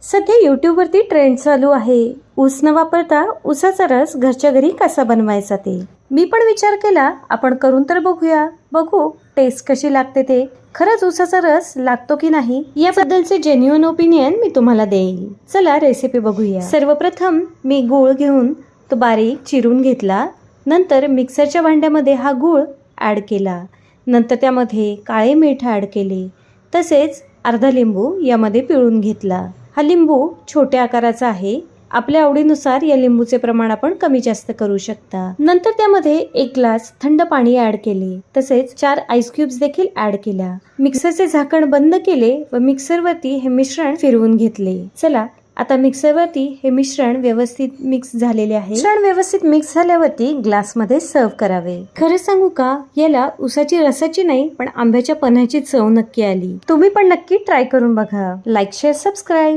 सध्या YouTube वरती trend चालू आहे ऊस न वापरता ऊसाचा रस घरच्या घरी कसा बनवायचा ते. मी पण विचार केला आपण करून तर बघूया, बघू टेस्ट कशी लागते ते. खरंच ऊसाचा रस लागतो की नाही याबद्दलचे जेन्युइन ओपिनियन मी तुम्हाला देईल. चला रेसिपी बघूया. सर्वप्रथम मी गूळ घेऊन तो बारीक चिरून घेतला. नंतर मिक्सरच्या भांड्यामध्ये हा गूळ ॲड केला. नंतर त्यामध्ये काळे मीठ ॲड केले. तसेच अर्धा लिंबू यामध्ये पिळून घेतला. हा लिंबू छोट्या आकाराचा आहे. आपल्या आवडीनुसार या लिंबूचे प्रमाण आपण कमी जास्त करू शकता. नंतर त्यामध्ये 1 ग्लास थंड पाणी ॲड केले. तसेच 4 आईस क्यूब्स देखील ॲड केल्या. मिक्सरचे झाकण बंद केले व मिक्सरवरती हे मिश्रण फिरवून घेतले. चला आता मिक्सरवरती हे मिश्रण व्यवस्थित मिक्स झालेले आहे. मिश्रण व्यवस्थित मिक्स झाल्यावरती ग्लासमध्ये सर्व करावे. खरं सांगू का, याला ऊसाची रसाची नाही पण आंब्याच्या पन्ह्याची चव नक्की आली. तुम्ही पण नक्की ट्राय करून बघा. Like, share, subscribe.